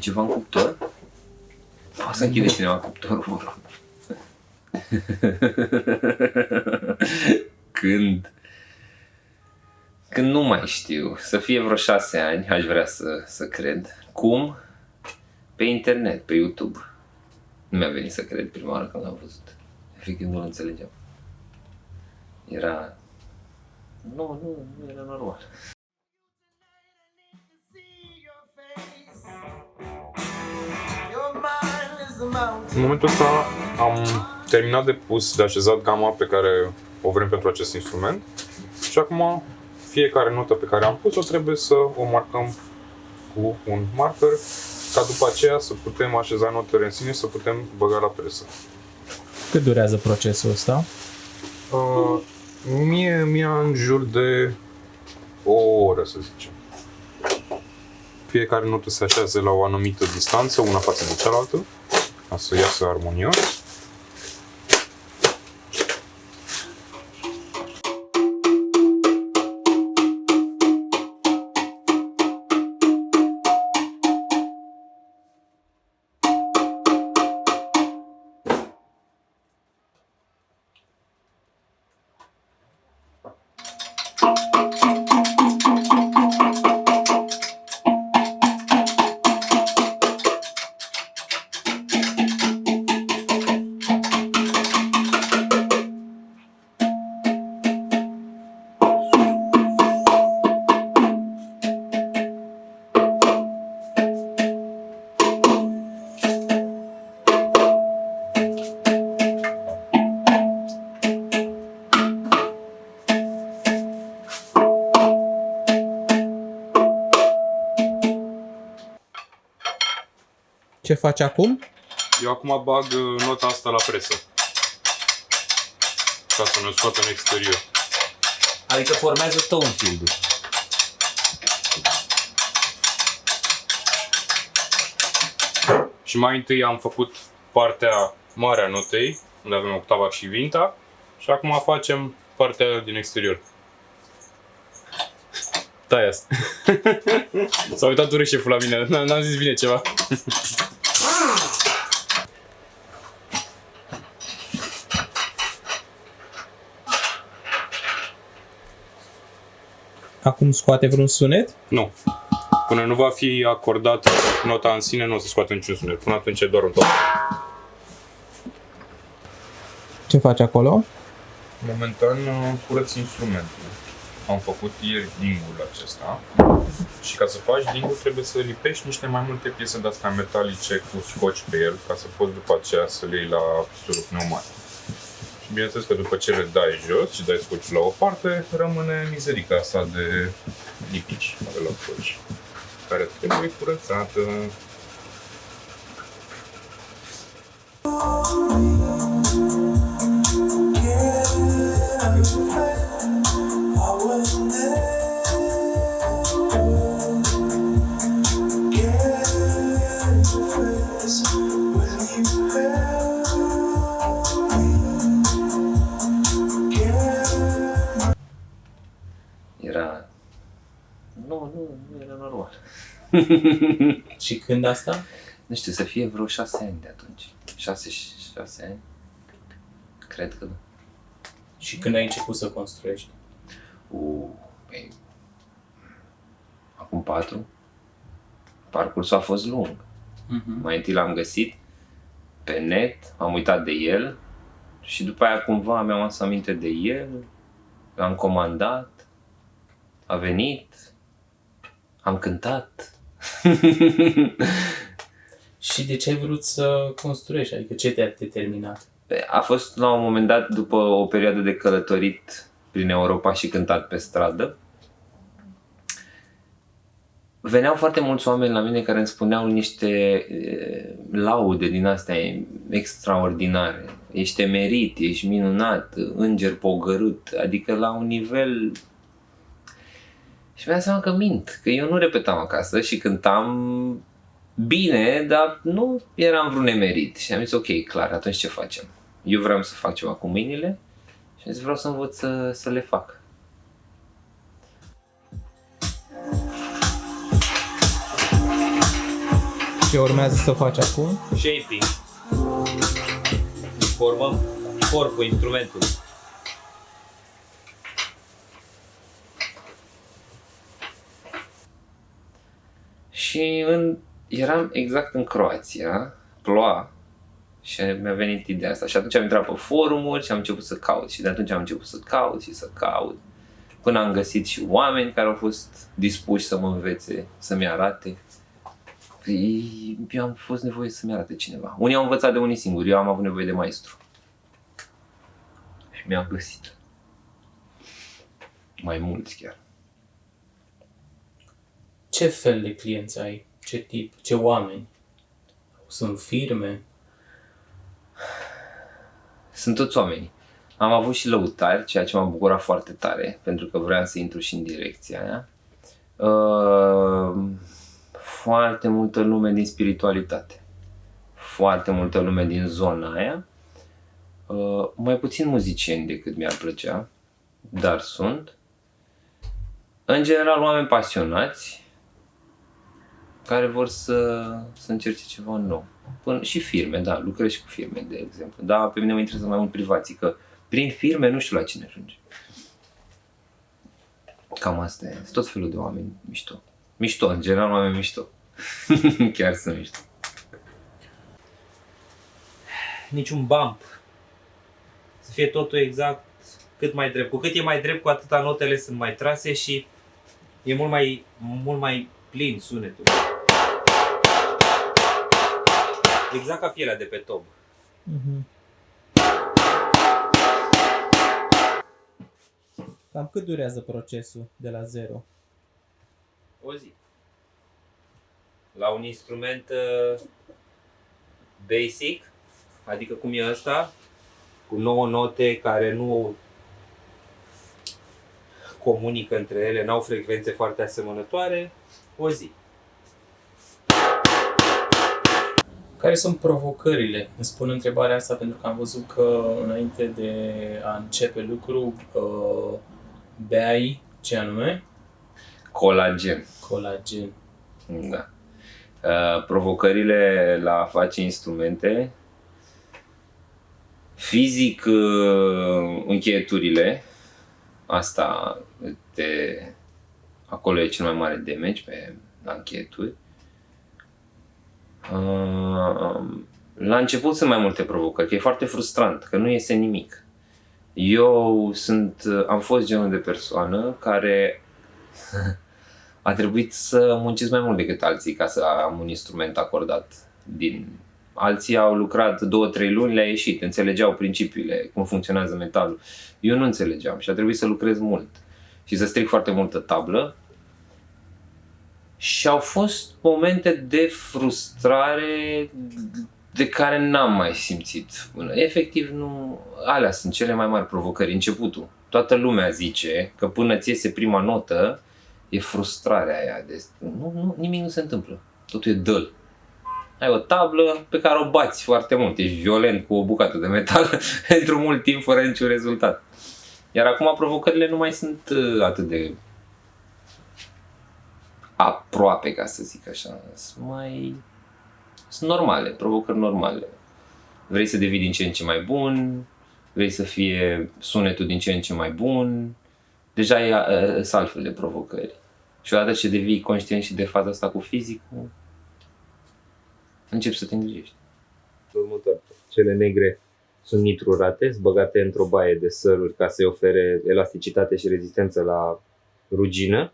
ceva în cuptor? Poate să închide cineva cuptorul, vă rog. Când nu mai știu, să fie vreo 6 ani, aș vrea să cred. Cum? Pe internet, pe YouTube. Nu mi-a venit să cred prima oară când l-am văzut. Efectiv nu-l înțelegeam. Era... Nu era normal. În momentul ăsta am terminat de pus, de așezat gama pe care o vrem pentru acest instrument și acum fiecare notă pe care am pus-o trebuie să o marcăm cu un marker ca după aceea să putem așeza notele în sine, să putem băga la presă. Cât durează procesul ăsta? Mie în jur de o oră, să zicem. Fiecare notă se așează la o anumită distanță, una față de cealaltă, ca să iasă armonios. Ce faci acum? Eu acum bag nota asta la presă, ca să ne scoată în exterior. Adică formează tone field-ul. Și mai întâi am făcut partea mare a notei, unde avem octava și vinta, și acum facem partea din exterior. Tai asta. S-a uitat urât șeful la mine, n-am zis bine ceva. Acum scoate vreun sunet? Nu. Până nu va fi acordat nota în sine, nu o să scoată niciun sunet. Până atunci e doar un top. Ce faci acolo? Momentan curăț instrumentul. Am făcut ieri dingul acesta și ca să faci dingul trebuie să lipești niște mai multe piese de-astea metalice cu scoci pe el ca să poți după aceea să le iei la surul pneumatic. Și bineînțeles că după ce le dai jos și dai scociul la o parte, rămâne mizerica asta de lipici de la scoci, care trebuie curățată. Era... Nu era normal. Și când asta? Nu știu, să fie vreo 6 ani de atunci. 6 ani? Cred că da. Și când ai început să construiești? Păi... Acum 4. Parcursul a fost lung. Mai întâi l-am găsit pe net, am uitat de el și după aia cumva mi-am adus aminte de el, l-am comandat, a venit, am cântat. Și de ce ai vrut să construiești? Adică ce te-a determinat? A fost la un moment dat, după o perioadă de călătorit prin Europa și cântat pe stradă, veneau foarte mulți oameni la mine care îmi spuneau niște laude din astea extraordinare. Ești emerit, ești minunat, înger pogărât, adică la un nivel... Și mi-am seama că mint, că eu nu repetam acasă și cântam bine, dar nu eram vreun emerit. Și am zis, ok, clar, atunci ce facem? Eu vreau să fac ceva cu mâinile și am zis, vreau să învăț să le fac. Ce urmează să faci acum? Shaping. Formăm corpul instrumentului. Și eram exact în Croația, ploua, și mi-a venit ideea asta. Și atunci am intrat pe forumuri și am început să caut. Și de atunci am început să caut și să caut. Până am găsit și oameni care au fost dispuși să mă învețe, să-mi arate. Eu am fost nevoie să-mi arate cineva. Unii au învățat de unii singuri, eu am avut nevoie de maestru. Și mi-am găsit. Mai mulți chiar. Ce fel de clienți ai? Ce tip? Ce oameni? Sunt firme? Sunt toți oamenii. Am avut și lăutari, ceea ce m-a bucurat foarte tare, pentru că vreau să intru și în direcția aia. Foarte multă lume din spiritualitate. Foarte multă lume din zona aia. Mai puțin muzicieni decât mi-ar plăcea, dar sunt. În general, oameni pasionați care vor să încerce ceva nou. Până, și firme, da, lucrez și cu firme, de exemplu. Dar pe mine mă interesează mai mult privații, că prin firme nu știu la cine ajunge. Cam asta e. Sunt tot felul de oameni mișto. Mișto, în general, oameni mișto. Chiar sunt mișto. Niciun bump. Să fie totul exact cât mai drept. Cu cât e mai drept, cu atâta notele sunt mai trase și e mult mai plin sunetul. Exact ca pielea de pe tob. Cam cât durează procesul de la zero? O zi. La un instrument basic, adică cum e ăsta, cu 9 note care nu comunică între ele, n-au frecvențe foarte asemănătoare, o zi. Care sunt provocările? Îmi spun întrebarea asta pentru că am văzut că înainte de a începe lucru beai ce anume? Colagen. Colagen. Da. Provocările la a face instrumente, fizic încheieturile, asta acolo e cel mai mare damage la încheieturi. La început sunt mai multe provocări, că e foarte frustrant, că nu iese nimic. Am fost genul de persoană care a trebuit să muncesc mai mult decât alții ca să am un instrument acordat. Alții au lucrat 2-3 luni, le-a ieșit, înțelegeau principiile, cum funcționează metalul. Eu nu înțelegeam și a trebuit să lucrez mult și să stric foarte multă tablă. Și au fost momente de frustrare de care n-am mai simțit până. Efectiv, nu. Alea sunt cele mai mari provocări, începutul. Toată lumea zice că până ți iese prima notă, e frustrarea aia. Nimic nu se întâmplă. Totul e dăl. Ai o tablă pe care o bați foarte mult. Ești violent cu o bucată de metal pentru mult timp fără niciun rezultat. Iar acum provocările nu mai sunt atât de aproape, ca să zic așa. Sunt normale, provocări normale. Vrei să devii din ce în ce mai bun, vrei să fie sunetul din ce în ce mai bun. Deja sunt altfel de provocări. Și odată ce devii conștient și de faza asta cu fizicul, începi să te îngrijești. Următor. Cele negre sunt nitrurate, sunt băgate într-o baie de săruri ca să-i ofere elasticitate și rezistență la rugină.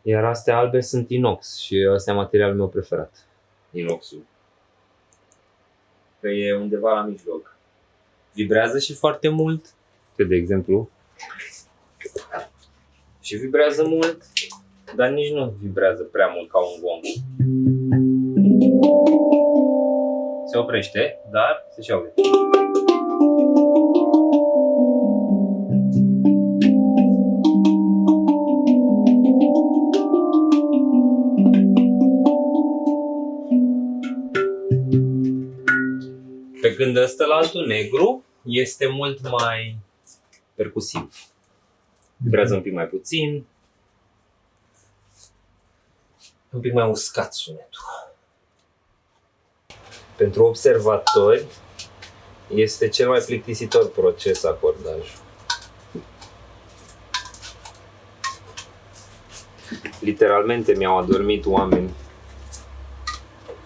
Iar astea albe sunt inox și ăsta e materialul meu preferat. Inoxul. Că e undeva la mijloc. Vibrează și foarte mult. De exemplu. Și vibrează mult, dar nici nu vibrează prea mult ca un gong. Se oprește, dar se și aude. Pe când ăsta la altul negru este mult mai percusiv. Vibrează un pic mai puțin, un pic mai uscat sunetul. Pentru observatori este cel mai plictisitor proces acordajul. Literalmente mi-au adormit oameni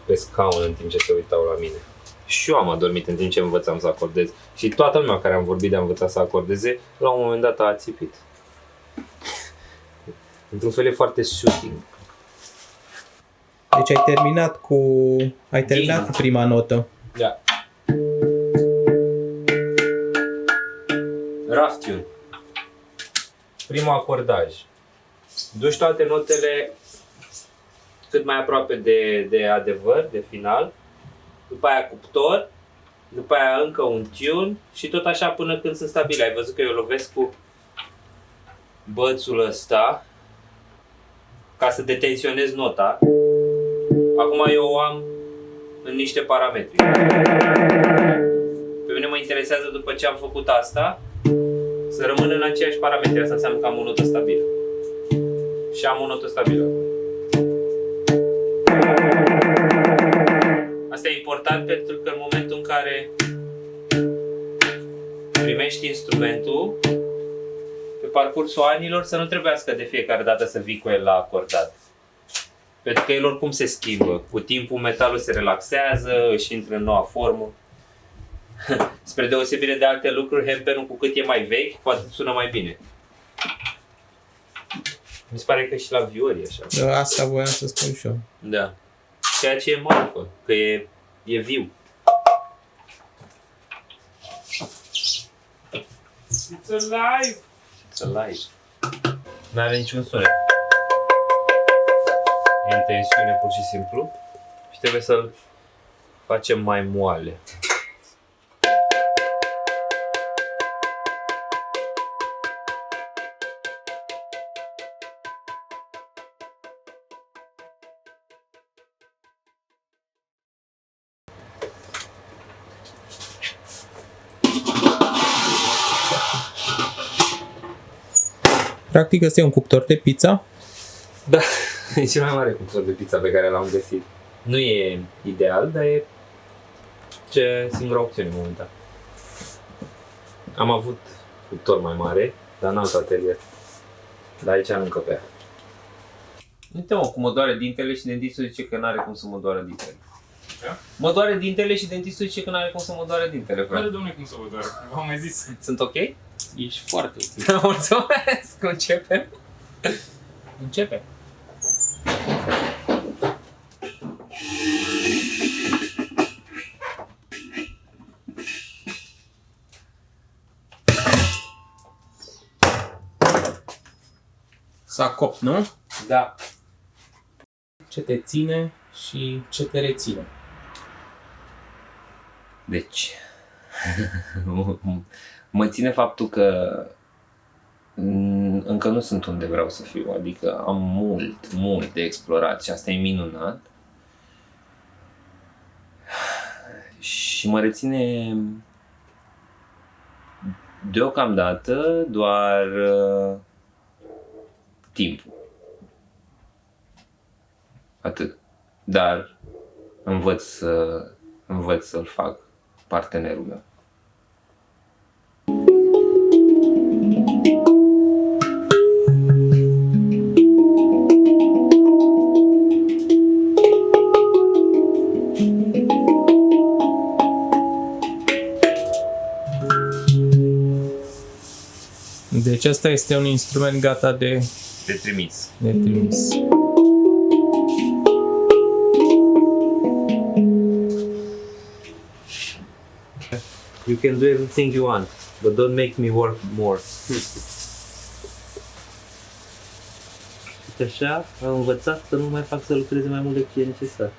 pe scaun în timp ce se uitau la mine. Și eu am adormit în timp ce învățam să acordez. Și toată lumea care am vorbit de a învăța să acordeze, la un moment dat a ațipit. Într-un fel e foarte shooting. Deci ai terminat cu prima notă. Da. Rough tune. Primul acordaj. Duci toate notele cât mai aproape de adevăr, de final. După aia cuptor. După aia încă un tune. Și tot așa până când sunt stabile. Ai văzut că eu lovesc cu bățul ăsta ca să detensionez nota. Acum eu o am în niște parametri. Pe mine mă interesează după ce am făcut asta să rămân în aceiași parametri. Asta înseamnă că am o notă stabilă. Și am o notă stabilă. Asta e important pentru că în momentul în care primești instrumentul, pe parcursul anilor să nu trebuiască de fiecare dată să vii cu el la acordat. Pentru că el oricum se schimbă. Cu timpul metalul se relaxează, își intră în noua formă. Spre deosebire de alte lucruri, hempenul cu cât e mai vechi, cu atât sună mai bine. Mi se pare că și la viori e așa. Asta voiam să spun și eu. Da. Ceea ce e marfă, că e viu. It's alive! It's alive. N-are niciun sunet. E în tensiune pur și simplu și trebuie să-l facem mai moale. Practic ăsta e un cuptor de pizza. Da, e cel mai mare cuptor de pizza pe care l-am găsit. Nu e ideal, dar e singura opțiune momentan. Am avut cuptor mai mare, dar n-am tot atelier. Dar aici nu încăpea. Uite mă, cum mă doare dintele și dentistul zice că n-are cum să mă doară dintele. Da? Mă doare dintele și dentistul zice că n-are cum să mă doare dintele, frate. Care domnule cum să vă doare? V-am mai zis. Sunt ok? Ești foarte ok. Mulțumesc! Începem? Începe. S-a copt, nu? Da. Ce te ține și ce te reține. Deci, mă ține faptul că încă nu sunt unde vreau să fiu, adică am mult de explorat și asta e minunat. Și mă reține deocamdată doar timpul. Atât. Dar învăț să-l fac partenerul meu. Deci asta este un instrument gata de trimis. trimis. You can do everything you want, but don't make me work more. Și așa am învățat să nu mai fac să lucreze mai mult decât e necesar.